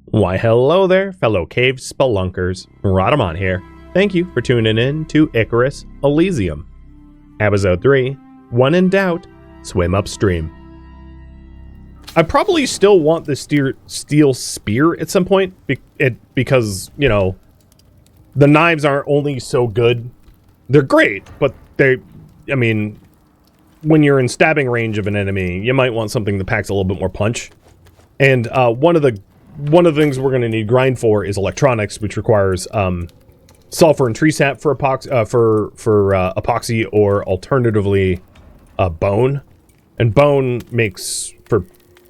Why hello there, fellow cave spelunkers. Rhadamant here. Thank you for tuning in to Icarus Elysium. Episode 3, when in doubt, swim upstream. I probably still want the steel spear at some point, because, you know, the knives aren't only so good. They're great, but I mean, when you're in stabbing range of an enemy, you might want something that packs a little bit more punch. And one of the things we're going to need grind for is electronics, which requires sulfur and tree sap for epoxy, or alternatively bone. And bone makes for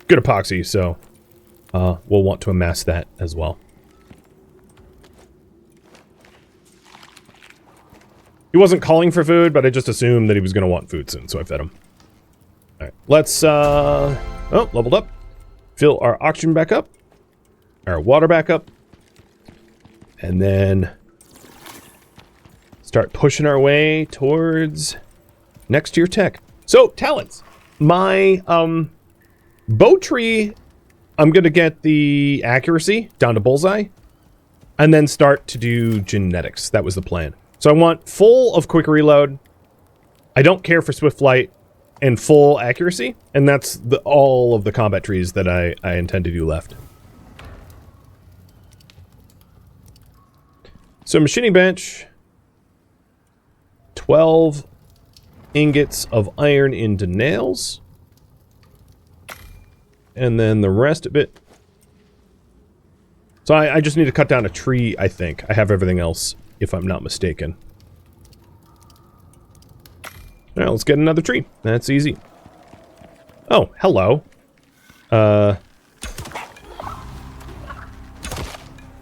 good epoxy, so we'll want to amass that as well. He wasn't calling for food, but I just assumed that he was going to want food soon, so I fed him. All right, let's oh, leveled up. Fill our oxygen back up. Our water back up. And then start pushing our way towards next tier tech. So, talents. My bow tree, I'm going to get the accuracy down to bullseye and then start to do genetics. That was the plan. So I want full of quick reload. I don't care for swift flight and full accuracy. And that's all of the combat trees that I intend to do left. So machining bench, 12 ingots of iron into nails. And then the rest of it. So I just need to cut down a tree, I think. I have everything else, if I'm not mistaken. Alright, let's get another tree. That's easy. Oh, hello.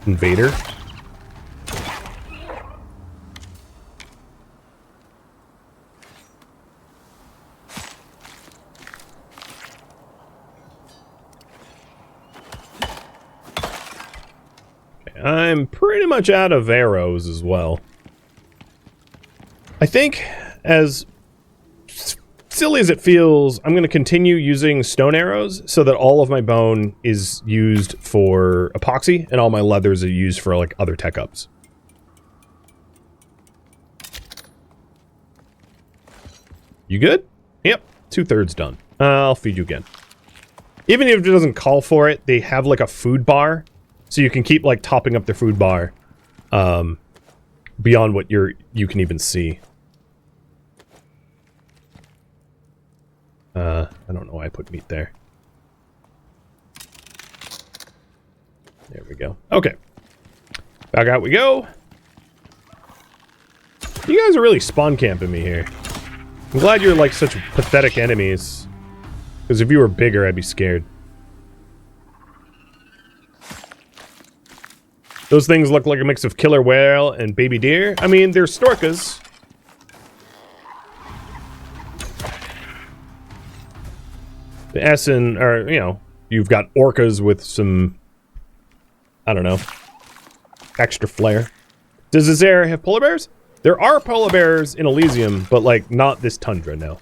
Invader. I'm pretty much out of arrows as well. I think, as silly as it feels, I'm going to continue using stone arrows so that all of my bone is used for epoxy and all my leathers are used for, like, other tech ups. You good? Yep, 2/3 done. I'll feed you again. Even if it doesn't call for it, they have, like, a food bar. So you can keep, like, topping up their food bar beyond what you can even see. I don't know why I put meat there. There we go. Okay. Back out we go. You guys are really spawn camping me here. I'm glad you're, like, such pathetic enemies. Because if you were bigger, I'd be scared. Those things look like a mix of killer whale and baby deer. I mean, they're storkas. The Essen, or, you know, you've got orcas with some, I don't know, extra flair. Does this area have polar bears? There are polar bears in Elysium, but, like, not this tundra, no.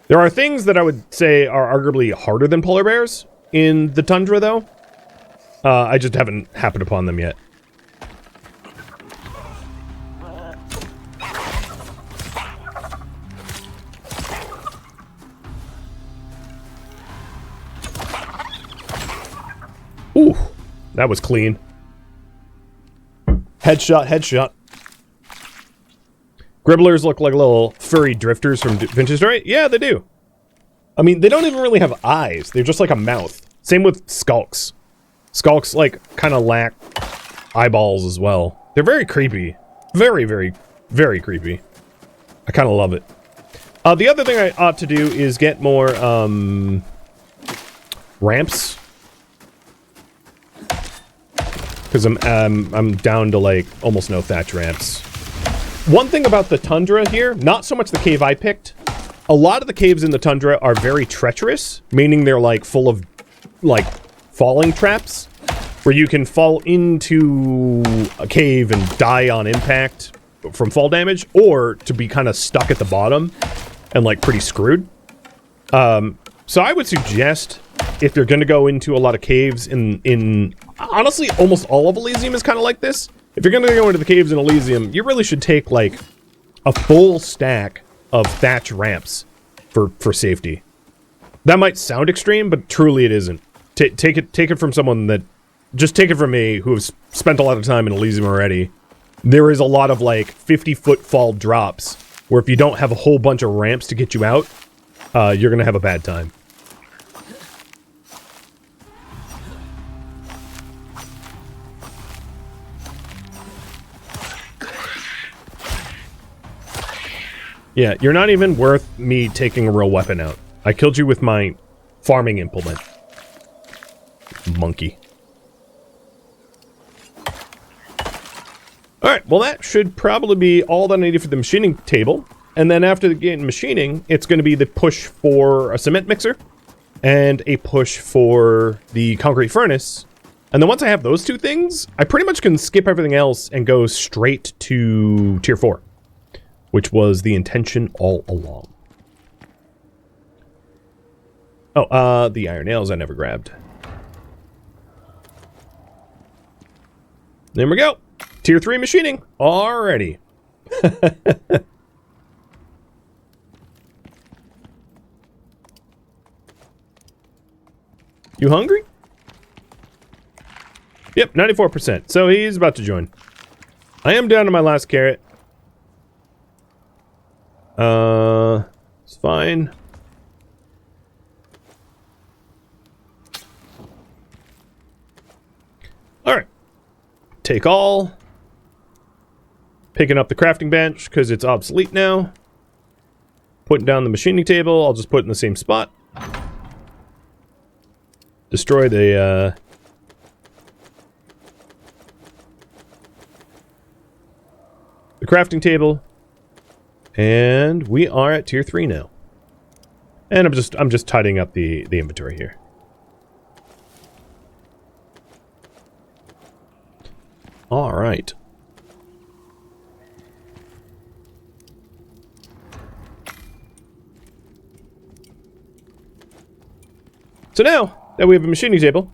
There are things that I would say are arguably harder than polar bears in the tundra, though. I just haven't happened upon them yet. Ooh, that was clean. Headshot, headshot. Gribblers look like little furry drifters from Vintage Story. Yeah, they do. I mean, they don't even really have eyes. They're just like a mouth. Same with skulks. Skulks, like, kind of lack eyeballs as well. They're very creepy. Very, very, very creepy. I kind of love it. The other thing I ought to do is get more, ramps. Because I'm down to, like, almost no thatch ramps. One thing about the tundra here, not so much the cave I picked. A lot of the caves in the tundra are very treacherous, meaning they're, like, full of, like, falling traps, where you can fall into a cave and die on impact from fall damage, or to be kind of stuck at the bottom and, like, pretty screwed. So I would suggest, if they're going to go into a lot of caves in honestly, almost all of Elysium is kind of like this. If you're going to go into the caves in Elysium, you really should take, like, a full stack of thatch ramps for safety. That might sound extreme, but truly it isn't. Take it from someone that... Just take it from me, who has spent a lot of time in Elysium already. There is a lot of, like, 50-foot fall drops, where if you don't have a whole bunch of ramps to get you out, you're going to have a bad time. Yeah, you're not even worth me taking a real weapon out. I killed you with my farming implement. Monkey. Alright, well that should probably be all that I needed for the machining table. And then after the machining, it's going to be the push for a cement mixer and a push for the concrete furnace. And then once I have those two things, I pretty much can skip everything else and go straight to tier 4. Which was the intention all along. Oh, the iron nails I never grabbed. There we go. Tier 3 machining. Already. You hungry? Yep, 94%. So he's about to join. I am down to my last carrot. It's fine. Alright. Take all. Picking up the crafting bench, because it's obsolete now. Putting down the machining table, I'll just put it in the same spot. Destroy the, the crafting table. And we are at tier 3 now. And I'm just tidying up the inventory here. All right. So now that we have a machining table,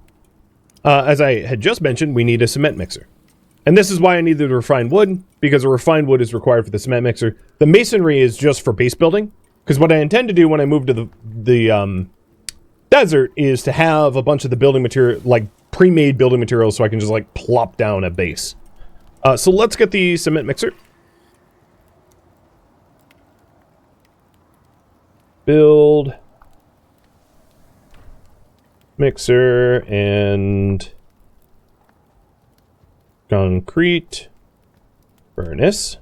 as I had just mentioned, we need a cement mixer. And this is why I need the refined wood, because a refined wood is required for the cement mixer. The masonry is just for base building, because what I intend to do when I move to the desert is to have a bunch of the building material, like pre-made building materials, so I can just like plop down a base. So let's get the cement mixer. Build. Mixer and concrete furnace,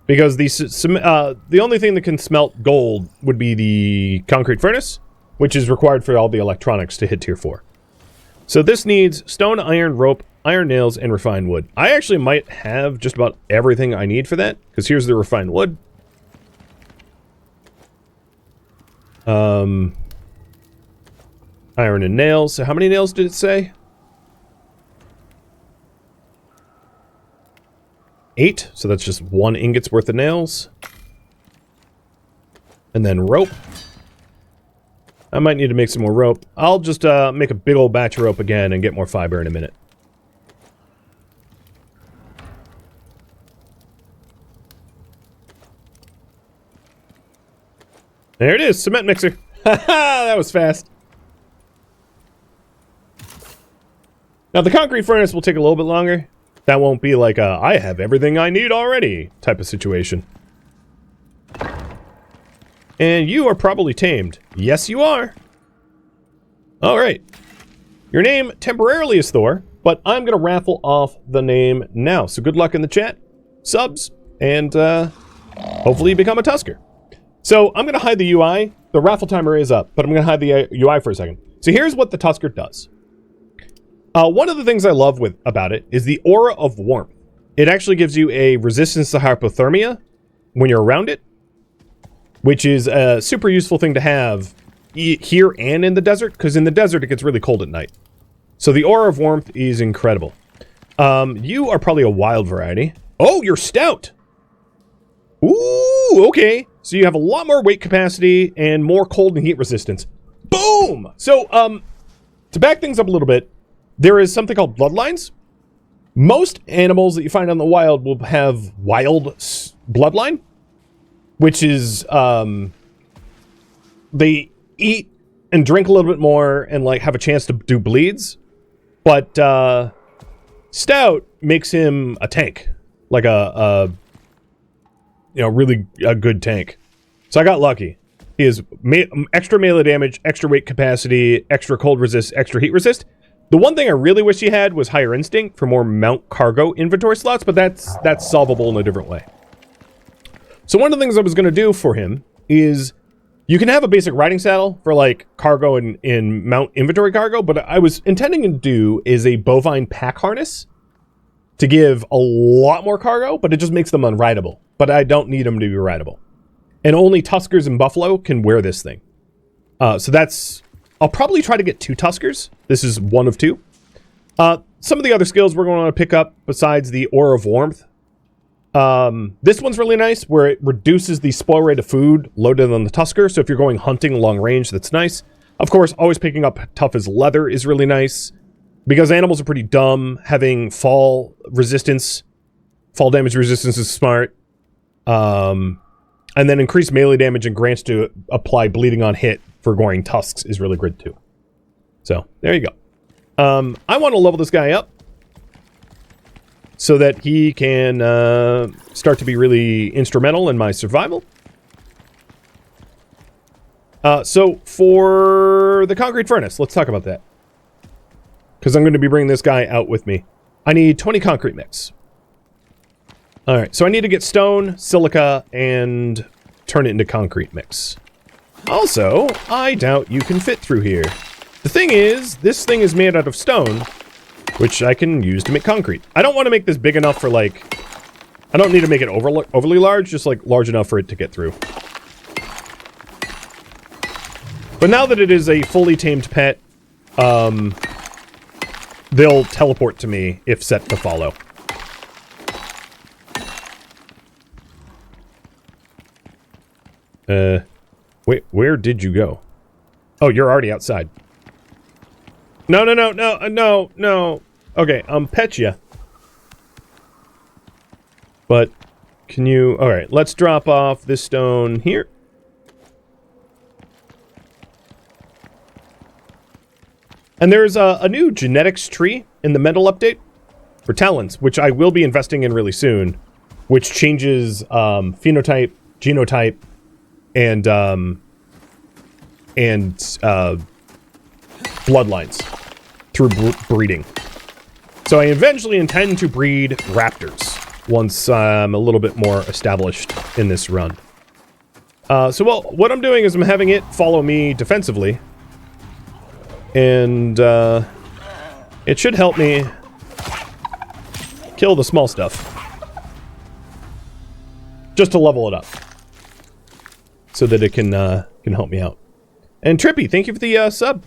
because the only thing that can smelt gold would be the concrete furnace, which is required for all the electronics to hit tier 4. So this needs stone, iron, rope, iron nails, and refined wood. I actually might have just about everything I need for that, because here's the refined wood. Iron and nails. So how many nails did it say? 8, so that's just 1 ingot's worth of nails. And then rope. I might need to make some more rope. I'll just make a big old batch of rope again and get more fiber in a minute. There it is, cement mixer. Haha, that was fast. Now the concrete furnace will take a little bit longer. That won't be like a, I have everything I need already type of situation. And you are probably tamed. Yes, you are. Alright. Your name temporarily is Thor, but I'm going to raffle off the name now. So good luck in the chat, subs, and hopefully you become a Tusker. So I'm going to hide the UI. The raffle timer is up, but I'm going to hide the UI for a second. So here's what the Tusker does. One of the things I love about it is the aura of warmth. It actually gives you a resistance to hypothermia when you're around it, which is a super useful thing to have here and in the desert, because in the desert it gets really cold at night. So the aura of warmth is incredible. You are probably a wild variety. Oh, you're stout! Ooh, okay. So you have a lot more weight capacity and more cold and heat resistance. Boom! So, to back things up a little bit, there is something called bloodlines. Most animals that you find in the wild will have wild bloodline, which is they eat and drink a little bit more and like have a chance to do bleeds. But Stout makes him a tank, like a really a good tank. So I got lucky. He has extra melee damage, extra weight capacity, extra cold resist, extra heat resist. The one thing I really wish he had was higher instinct for more mount cargo inventory slots, but that's solvable in a different way. So one of the things I was going to do for him is you can have a basic riding saddle for like cargo and in mount inventory cargo, but I was intending to do is a bovine pack harness to give a lot more cargo, but it just makes them unrideable. But I don't need them to be rideable. And only Tuskers and Buffalo can wear this thing. So that's... I'll probably try to get 2 Tuskers. This is one of 2. Some of the other skills we're going to want to pick up besides the Aura of Warmth. This one's really nice, where it reduces the spoil rate of food loaded on the Tusker. So if you're going hunting long range, that's nice. Of course, always picking up tough as leather is really nice. Because animals are pretty dumb, having fall damage resistance is smart. And then increased melee damage and grants to apply bleeding on hit for goring tusks is really good too. So, there you go. I want to level this guy up so that he can start to be really instrumental in my survival. So, for the concrete furnace, let's talk about that. Because I'm going to be bringing this guy out with me. I need 20 concrete mix. Alright, so I need to get stone, silica, and turn it into concrete mix. Also, I doubt you can fit through here. The thing is, this thing is made out of stone, which I can use to make concrete. I don't want to make this big enough for, like... I don't need to make it overly large, just, like, large enough for it to get through. But now that it is a fully tamed pet, they'll teleport to me if set to follow. Wait, where did you go? Oh, you're already outside. No. Okay, pet ya. But, can you... Alright, let's drop off this stone here. And there's a new genetics tree in the mental update for talents, which I will be investing in really soon, which changes phenotype, genotype, and bloodlines through breeding. So I eventually intend to breed raptors once I'm a little bit more established in this run. So what I'm doing is I'm having it follow me defensively, and it should help me kill the small stuff, just to level it up, so that it can help me out. And Trippy, thank you for the sub.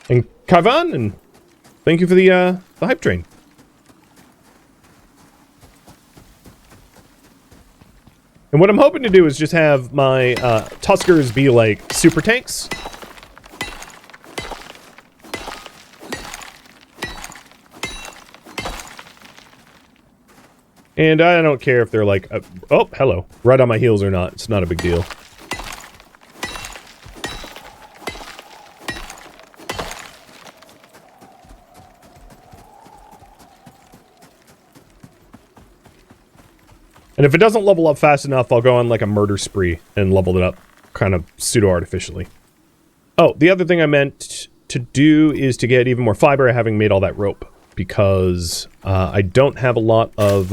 And Kaivan, and thank you for the hype train. And what I'm hoping to do is just have my Tuskers be like super tanks. And I don't care if they're like, oh, hello, right on my heels or not. It's not a big deal. And if it doesn't level up fast enough, I'll go on like a murder spree and level it up kind of pseudo-artificially. Oh, the other thing I meant to do is to get even more fiber, having made all that rope. Because I don't have a lot of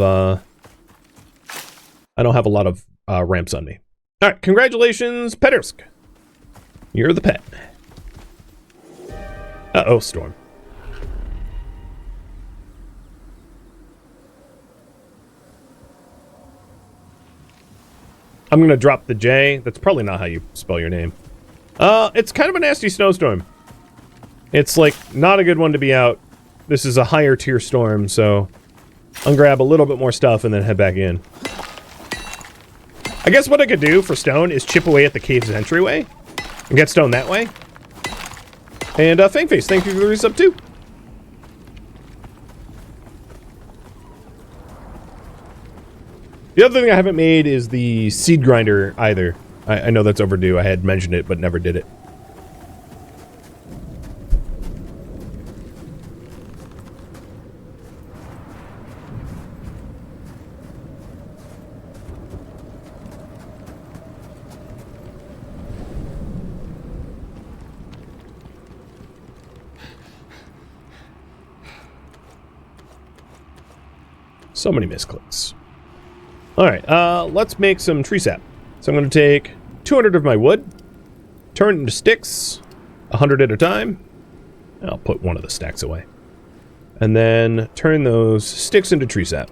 ramps on me. All right, congratulations, Petersk. You're the pet. Uh-oh, storm. I'm gonna drop the J. That's probably not how you spell your name. It's kind of a nasty snowstorm. It's like not a good one to be out. This is a higher tier storm, so I'll grab a little bit more stuff and then head back in. I guess what I could do for stone is chip away at the cave's entryway and get stone that way. And Fangface, thank you for the resub too. The other thing I haven't made is the seed grinder either. I know that's overdue. I had mentioned it, but never did it. So many misclicks. Alright, let's make some tree sap. So I'm going to take 200 of my wood, turn it into sticks, 100 at a time. I'll put one of the stacks away. And then turn those sticks into tree sap.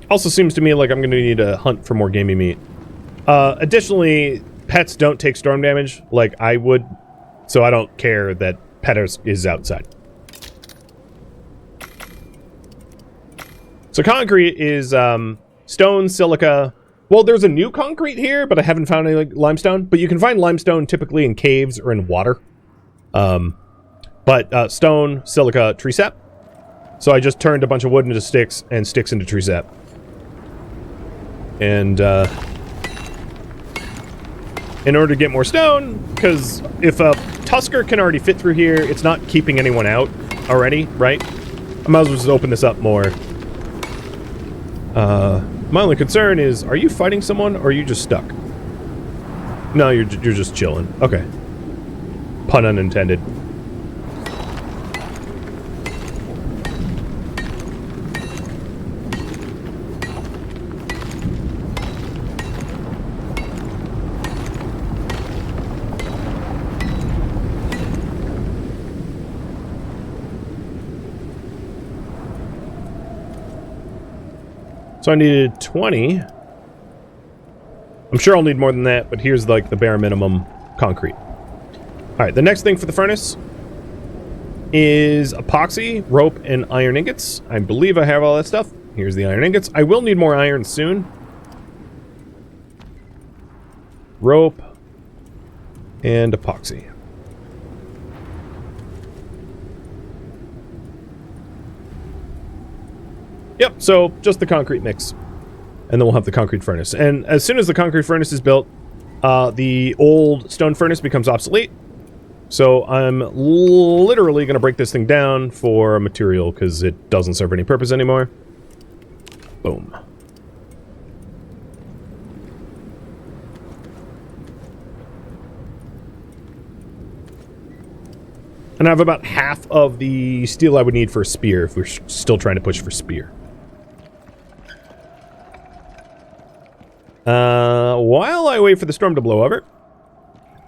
Also seems to me like I'm going to need to hunt for more gamey meat. Additionally, pets don't take storm damage like I would, so I don't care that pet is outside. So concrete is stone, silica. Well, there's a new concrete here, but I haven't found any like, limestone. But you can find limestone typically in caves or in water. But stone, silica, tree sap. So I just turned a bunch of wood into sticks and sticks into tree sap. And in order to get more stone, because if a Tusker can already fit through here, it's not keeping anyone out already, right? I might as well just open this up more. My only concern is, are you fighting someone or are you just stuck? No, you're just chilling. Okay. Pun unintended. So I needed 20. I'm sure I'll need more than that, but here's like the bare minimum concrete. Alright, the next thing for the furnace is epoxy, rope, and iron ingots. I believe I have all that stuff. Here's the iron ingots. I will need more iron soon. Rope and epoxy. Yep, so just the concrete mix. And then we'll have the concrete furnace. And as soon as the concrete furnace is built, the old stone furnace becomes obsolete. So I'm literally going to break this thing down for material because it doesn't serve any purpose anymore. Boom. And I have about half of the steel I would need for a spear if we're still trying to push for spear. While I wait for the storm to blow over,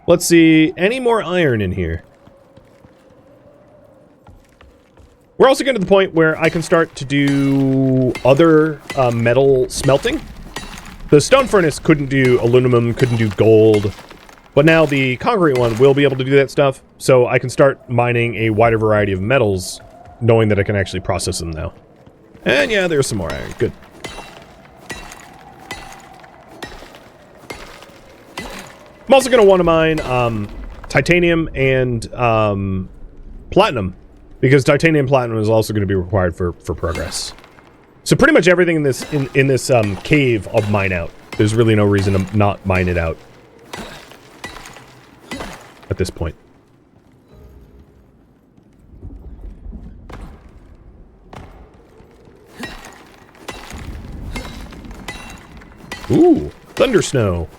let's see, any more iron in here? We're also getting to the point where I can start to do other metal smelting. The stone furnace couldn't do aluminum, couldn't do gold, but now the concrete one will be able to do that stuff, so I can start mining a wider variety of metals, knowing that I can actually process them now. And yeah, there's some more iron. Good. I'm also going to want to mine titanium and platinum, because titanium and platinum is also going to be required for progress. So pretty much everything in this in this cave I'll mine out. There's really no reason to not mine it out at this point. Ooh, thunder snow.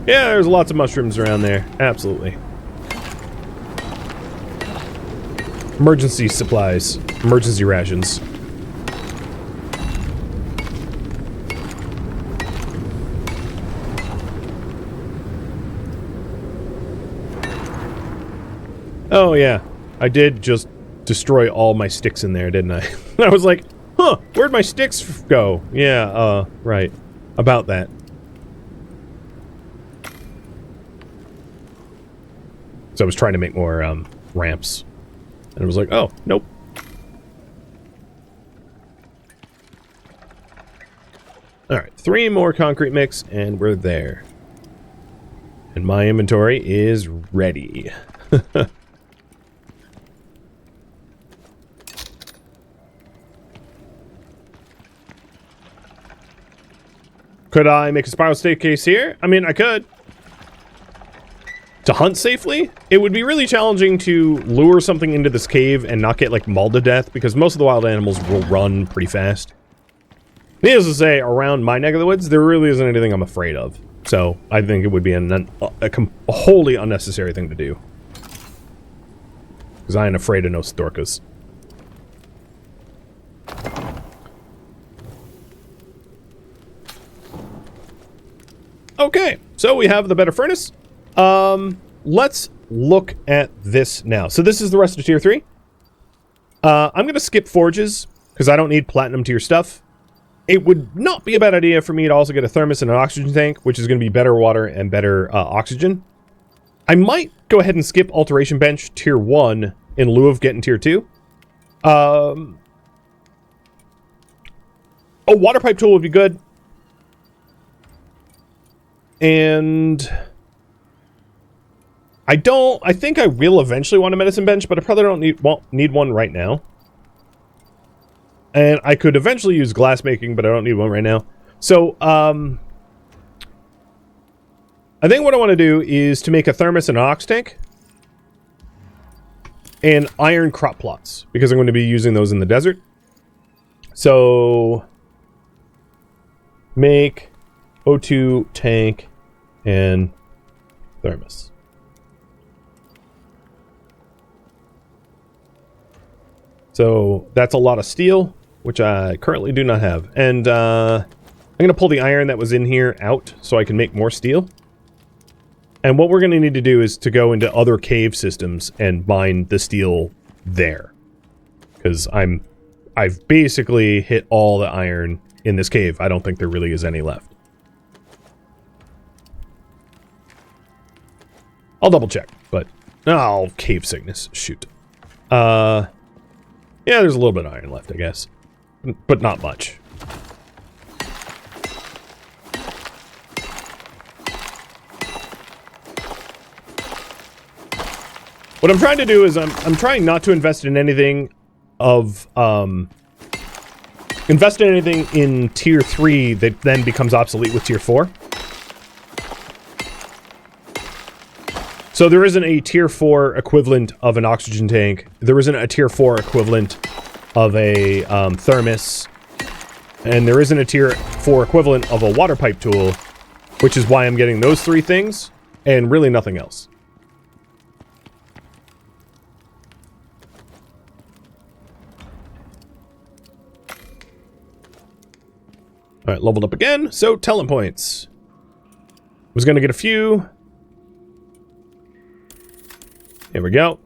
Yeah, there's lots of mushrooms around there. Absolutely. Emergency supplies. Emergency rations. Oh, yeah. I did just destroy all my sticks in there, didn't I? I was like, huh, Huh, where'd my sticks go? Yeah, right. About that. So I was trying to make more, ramps. And it was like, oh, nope. Alright, 3 more concrete mix, and we're there. And my inventory is ready. Could I make a spiral staircase here? I mean, I could. To hunt safely, it would be really challenging to lure something into this cave and not get, like, mauled to death, because most of the wild animals will run pretty fast. Needless to say, around my neck of the woods, there really isn't anything I'm afraid of. So, I think it would be a wholly unnecessary thing to do. Because I ain't afraid of no storkas. Okay, so we have the better furnace. Let's look at this now. So this is the rest of tier 3. I'm gonna skip forges, because I don't need platinum tier stuff. It would not be a bad idea for me to also get a thermos and an oxygen tank, which is gonna be better water and better oxygen. I might go ahead and skip alteration bench tier 1 in lieu of getting tier 2. A water pipe tool would be good. And I think I will eventually want a medicine bench, but I probably won't need one right now. And I could eventually use glass making, but I don't need one right now. So, I think what I want to do is to make a thermos and an ox tank. And iron crop plots, because I'm going to be using those in the desert. So, make O2 tank and thermos. So that's a lot of steel, which I currently do not have. And I'm going to pull the iron that was in here out so I can make more steel. And what we're going to need to do is to go into other cave systems and mine the steel there. Because I've basically hit all the iron in this cave. I don't think there really is any left. I'll double check, but... Oh, cave sickness. Shoot. Yeah, there's a little bit of iron left, I guess. But not much. What I'm trying to do is I'm trying not to invest in anything of... invest in anything in tier 3 that then becomes obsolete with tier 4. So there isn't a tier 4 equivalent of an oxygen tank. There isn't a tier 4 equivalent of a thermos. And there isn't a tier 4 equivalent of a water pipe tool, which is why I'm getting those 3 things, and really nothing else. Alright, leveled up again. So, talent points. Was going to get a few. Here we go.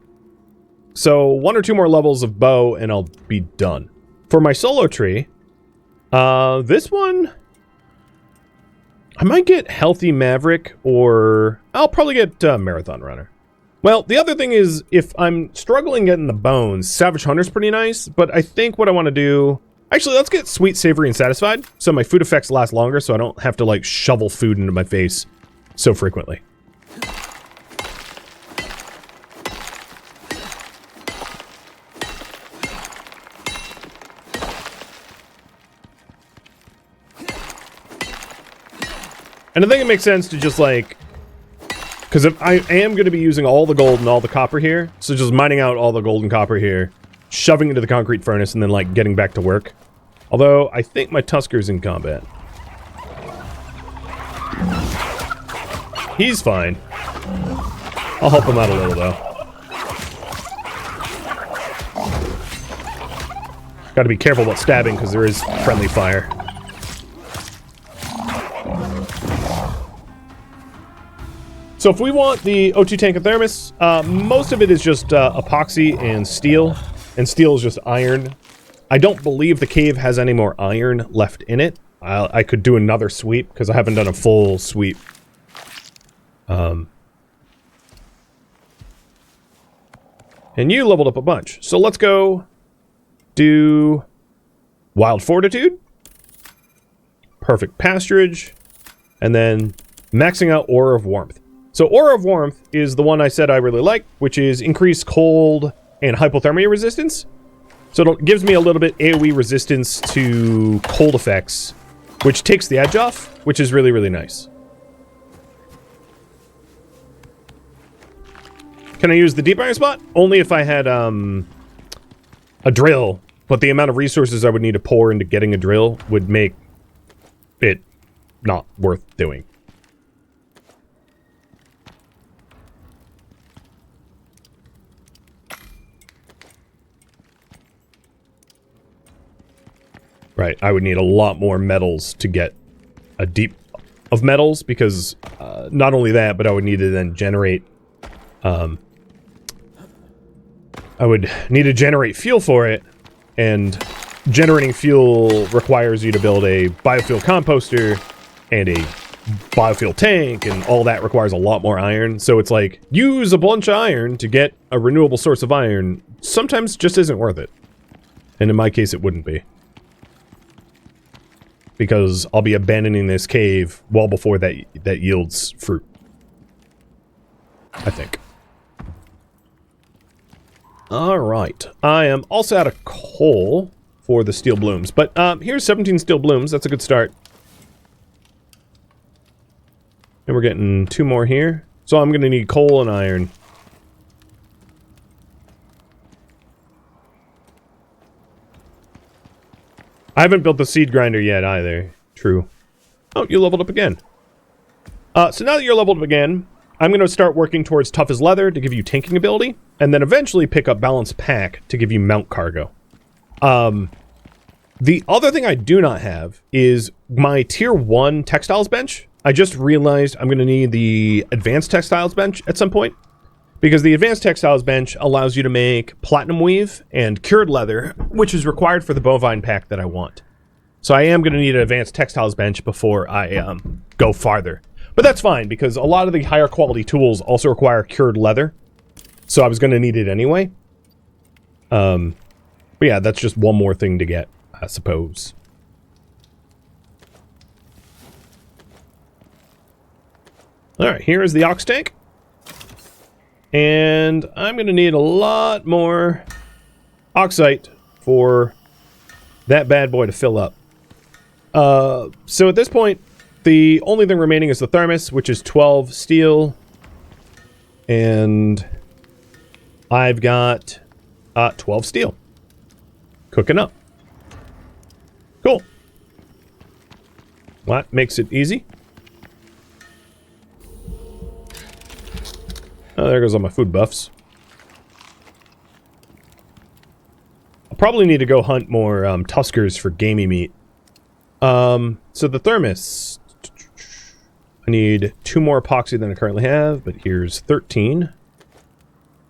So, 1 or 2 more levels of bow, and I'll be done. For my solo tree, this one, I might get Healthy Maverick, or I'll probably get Marathon Runner. Well, the other thing is, if I'm struggling getting the bones, Savage Hunter's pretty nice, but I think what I want to do... Actually, let's get Sweet, Savory, and Satisfied, so my food effects last longer, so I don't have to, like, shovel food into my face so frequently. And I think it makes sense to just, like... Because if I am going to be using all the gold and all the copper here, so just mining out all the gold and copper here, shoving into the concrete furnace, and then, like, getting back to work. Although, I think my Tusker's in combat. He's fine. I'll help him out a little, though. Gotta be careful about stabbing, because there is friendly fire. So if we want the O2 tank and thermos, most of it is just epoxy and steel is just iron. I don't believe the cave has any more iron left in it. I could do another sweep, because I haven't done a full sweep. And you leveled up a bunch. So let's go do Wild Fortitude, Perfect Pasturage, and then maxing out Aura of Warmth. So Aura of Warmth is the one I said I really like, which is increased cold and hypothermia resistance. So it gives me a little bit AoE resistance to cold effects, which takes the edge off, which is really, really nice. Can I use the deep iron spot? Only if I had a drill, but the amount of resources I would need to pour into getting a drill would make it not worth doing. Right, I would need a lot more metals to get a deep of metals, because not only that, but I would need to then generate I would need to generate fuel for it, and generating fuel requires you to build a biofuel composter and a biofuel tank, and all that requires a lot more iron. So it's like, use a bunch of iron to get a renewable source of iron sometimes just isn't worth it. And in my case, it wouldn't be. Because I'll be abandoning this cave well before that yields fruit. I think. Alright. I am also out of coal for the steel blooms. But here's 17 steel blooms. That's a good start. And we're getting 2 more here. So I'm going to need coal and iron. I haven't built the seed grinder yet either. True. Oh, you leveled up again. So now that you're leveled up again, I'm going to start working towards tough as leather to give you tanking ability, and then eventually pick up balanced pack to give you mount cargo. The other thing I do not have is my tier 1 textiles bench. I just realized I'm going to need the advanced textiles bench at some point, because the advanced textiles bench allows you to make platinum weave and cured leather, which is required for the bovine pack that I want. So I am going to need an advanced textiles bench before I go farther. But that's fine, because a lot of the higher quality tools also require cured leather. So I was going to need it anyway. But yeah, that's just one more thing to get, I suppose. Alright, here is the ox tank. And I'm going to need a lot more oxite for that bad boy to fill up. So at this point, the only thing remaining is the thermos, which is 12 steel. And I've got 12 steel. Cooking up. Cool. That makes it easy. Oh, there goes all my food buffs. I'll probably need to go hunt more tuskers for gamey meat. So the thermos. I need 2 more epoxy than I currently have, but here's 13.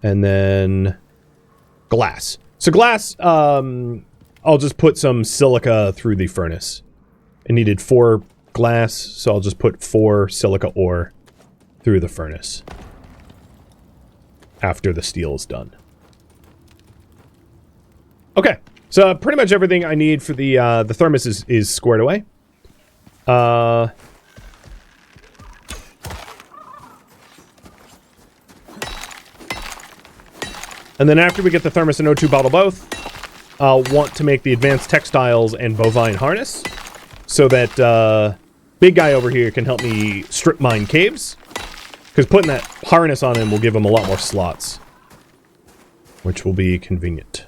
And then glass. So glass, I'll just put some silica through the furnace. I needed 4 glass, so I'll just put 4 silica ore through the furnace after the steel is done. Okay, so pretty much everything I need for the thermos is squared away. And then after we get the thermos and O2 bottle both, I'll want to make the advanced textiles and bovine harness, so that big guy over here can help me strip mine caves. Because putting that harness on him will give him a lot more slots, which will be convenient.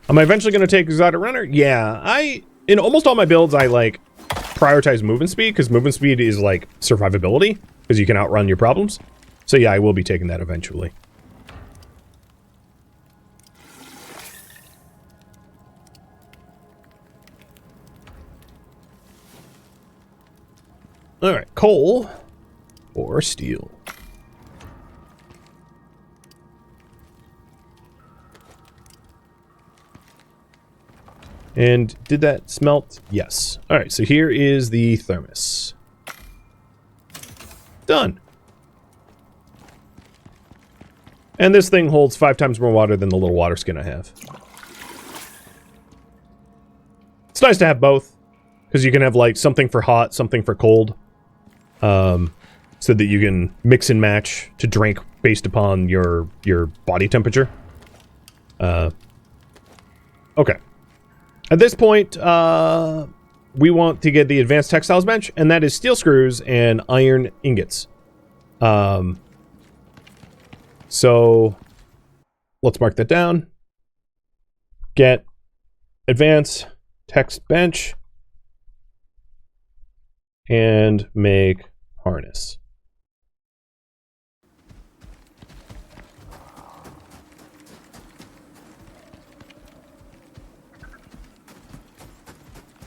Am I eventually going to take Exotic Runner? Yeah, in almost all my builds, I like prioritize movement speed, because movement speed is like survivability, because you can outrun your problems. So yeah, I will be taking that eventually. Alright, coal or steel. And did that smelt? Yes. All right, so here is the thermos. Done. And this thing holds 5 times more water than the little water skin I have. It's nice to have both, because you can have like something for hot, something for cold, so that you can mix and match to drink based upon your body temperature. Okay. At this point, we want to get the advanced textiles bench, and that is steel screws and iron ingots. So let's mark that down. Get advanced text bench and make harness.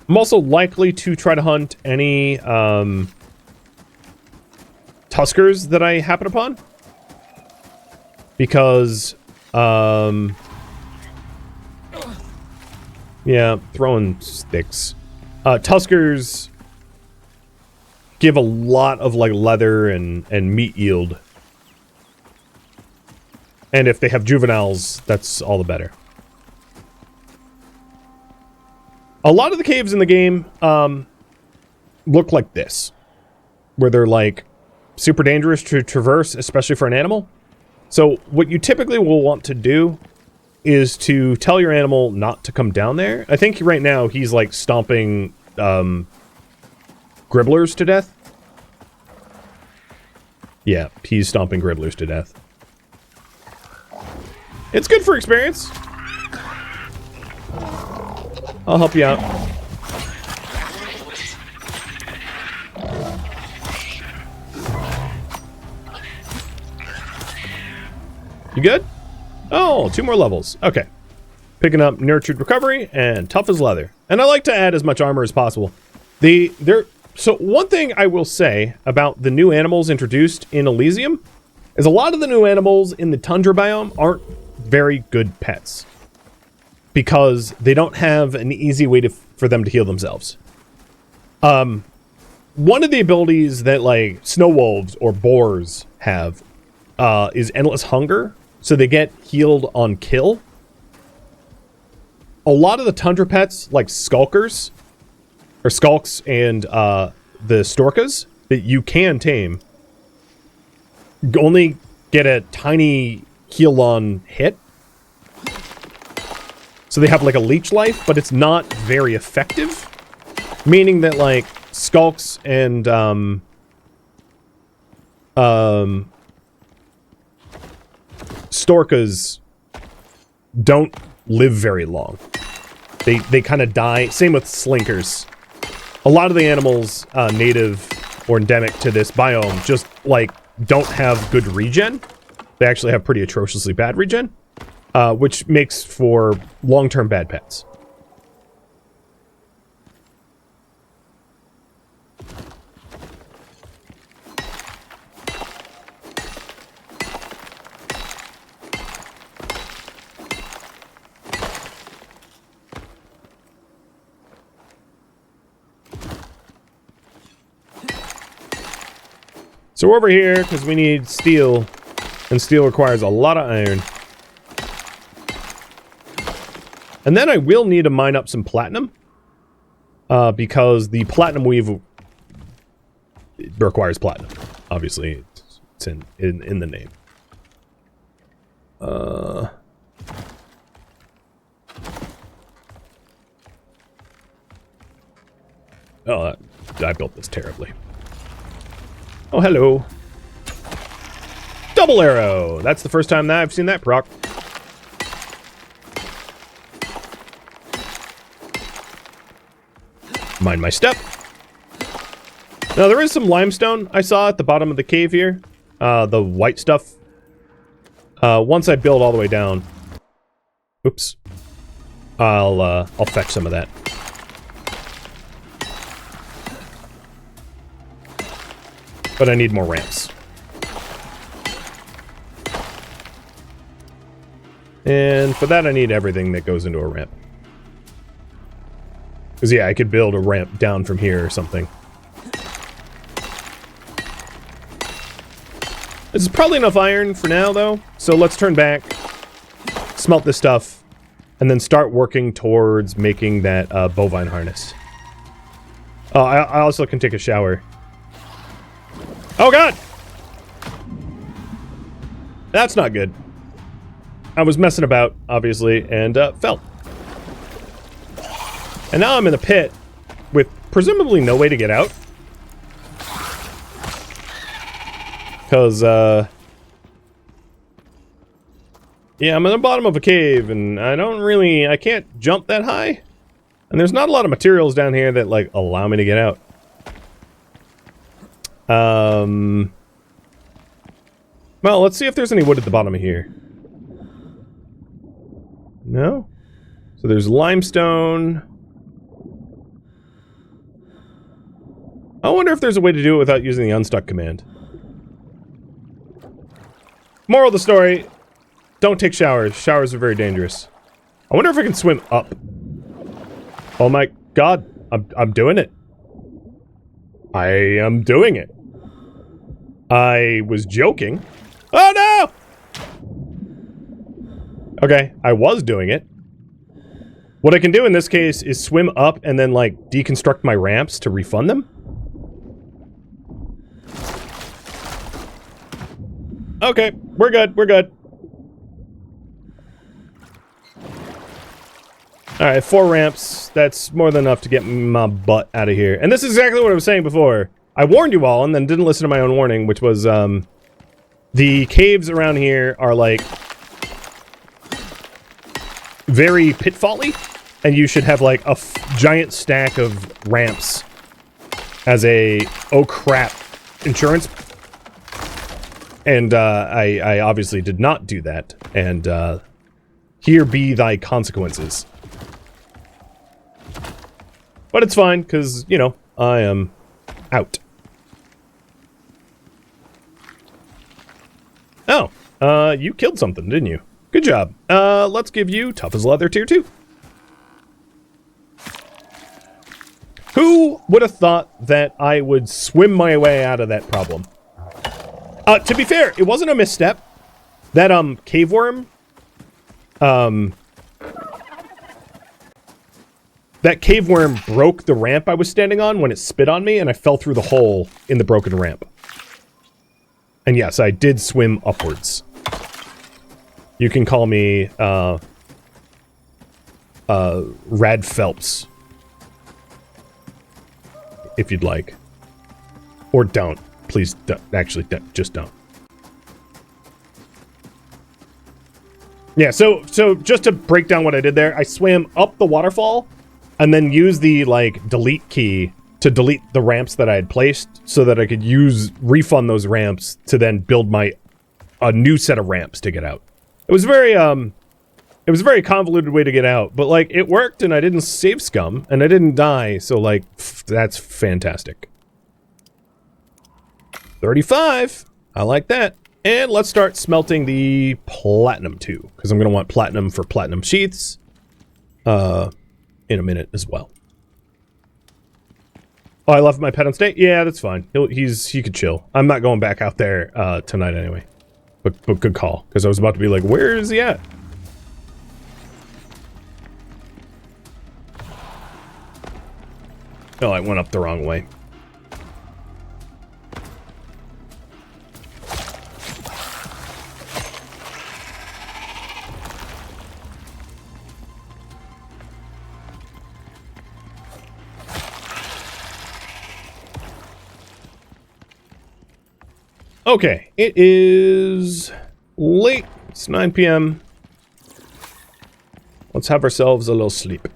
I'm also likely to try to hunt any tuskers that I happen upon. Because, yeah, throwing sticks. Tuskers give a lot of, like, leather and meat yield. And if they have juveniles, that's all the better. A lot of the caves in the game, look like this. Where they're, like, super dangerous to traverse, especially for an animal. So what you typically will want to do is to tell your animal not to come down there. I think right now he's like stomping gribblers to death. Yeah, he's stomping gribblers to death. It's good for experience. I'll help you out. You good? Oh, 2 more levels. Okay. Picking up nurtured recovery and tough as leather. And I like to add as much armor as possible. So one thing I will say about the new animals introduced in Elysium is a lot of the new animals in the tundra biome aren't very good pets. Because they don't have an easy way for them to heal themselves. One of the abilities that like snow wolves or boars have is endless hunger. So they get healed on kill. A lot of the tundra pets, like skulkers, or skulks and the storkas that you can tame, only get a tiny heal on hit. So they have like a leech life, but it's not very effective. Meaning that like skulks and storkas don't live very long. They kind of die. Same with slinkers. A lot of the animals native or endemic to this biome just like don't have good regen. They actually have pretty atrociously bad regen, which makes for long-term bad pets. So we're over here because we need steel, and steel requires a lot of iron. And then I will need to mine up some platinum, because the platinum weave requires platinum. Obviously, it's in the name. Oh, I built this terribly. Oh, hello. Double arrow! That's the first time that I've seen that proc. Mind my step. Now, there is some limestone I saw at the bottom of the cave here. The white stuff. Once I build all the way down... Oops. I'll fetch some of that. But I need more ramps. And for that, I need everything that goes into a ramp. Because, yeah, I could build a ramp down from here or something. This is probably enough iron for now, though. So let's turn back, smelt this stuff, and then start working towards making that bovine harness. Oh, I also can take a shower. Oh, God! That's not good. I was messing about, obviously, and fell. And now I'm in a pit with presumably no way to get out. Because, yeah, I'm in the bottom of a cave, and I can't jump that high. And there's not a lot of materials down here that, like, allow me to get out. Well, let's see if there's any wood at the bottom of here. No? So there's limestone. I wonder if there's a way to do it without using the unstuck command. Moral of the story, don't take showers. Showers are very dangerous. I wonder if I can swim up. Oh my god, I'm doing it. I am doing it. I was joking. Oh no! Okay, I was doing it. What I can do in this case is swim up and then, like, deconstruct my ramps to refund them. Okay, we're good, we're good. Alright, 4 ramps. That's more than enough to get my butt out of here. And this is exactly what I was saying before. I warned you all and then didn't listen to my own warning, which was, the caves around here are, like, very pitfall-y, and you should have, like, a giant stack of ramps as a, oh crap, insurance. And, I obviously did not do that, and, here be thy consequences. But it's fine, because, you know, I am out. Oh, you killed something, didn't you? Good job. Let's give you Tough as Leather Tier 2. Who would have thought that I would swim my way out of that problem? To be fair, it wasn't a misstep. That, cave worm, that cave worm broke the ramp I was standing on when it spit on me, and I fell through the hole in the broken ramp. And yes, I did swim upwards. You can call me, Rad Phelps. If you'd like. Or don't. Please don't. Actually, don't. Just don't. Yeah, so just to break down what I did there, I swam up the waterfall and then used the, like, delete key to delete the ramps that I had placed so that I could refund those ramps to then build a new set of ramps to get out. It was a very convoluted way to get out, but, like, it worked and I didn't save scum and I didn't die, so, like, that's fantastic. 35. I like that. And let's start smelting the platinum too, because I'm going to want platinum for platinum sheaths in a minute as well. Oh, I left my pet on stay? Yeah, that's fine. He could chill. I'm not going back out there tonight anyway. But good call, because I was about to be like, where is he at? Oh, I went up the wrong way. Okay, it is late. It's 9 p.m. Let's have ourselves a little sleep.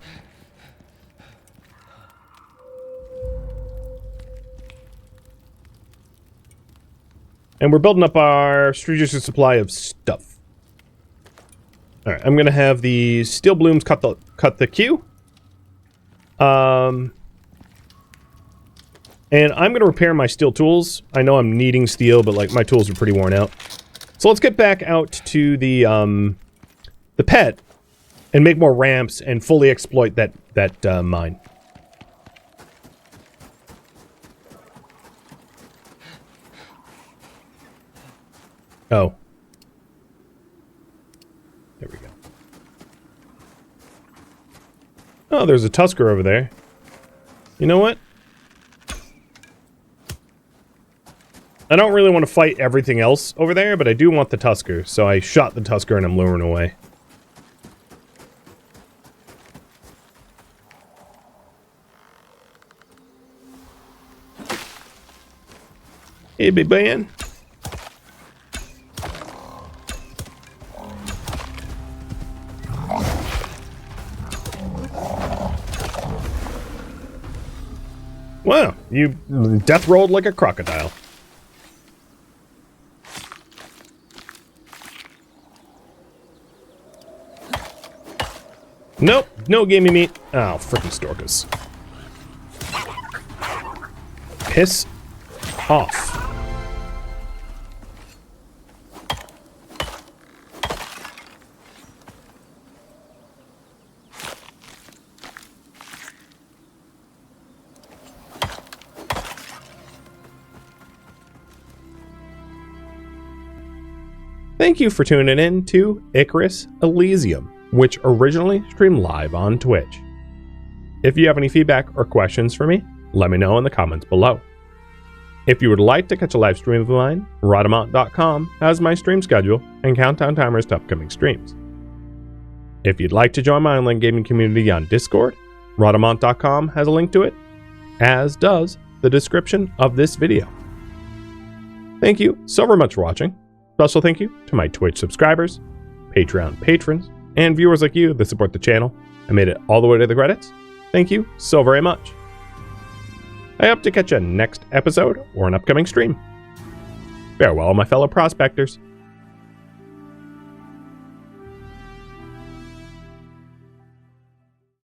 And we're building up our strategic supply of stuff. All right, I'm gonna have the steel blooms cut the queue. And I'm going to repair my steel tools. I know I'm needing steel, but, like, my tools are pretty worn out. So let's get back out to the pet and make more ramps and fully exploit that mine. Oh. There we go. Oh, there's a Tusker over there. You know what? I don't really want to fight everything else over there, but I do want the Tusker. So I shot the Tusker and I'm luring away. Hey, big man. Wow, you death rolled like a crocodile. Nope, no gamey meat. Oh, frickin' Storkus. Piss off. Thank you for tuning in to Icarus Elysium, which originally streamed live on Twitch. If you have any feedback or questions for me, let me know in the comments below. If you would like to catch a live stream of mine, Rhadamant.com has my stream schedule and countdown timers to upcoming streams. If you'd like to join my online gaming community on Discord, Rhadamant.com has a link to it, as does the description of this video. Thank you so very much for watching. Special thank you to my Twitch subscribers, Patreon patrons, and viewers like you that support the channel and made it all the way to the credits. Thank you so very much. I hope to catch you next episode or an upcoming stream. Farewell, my fellow prospectors.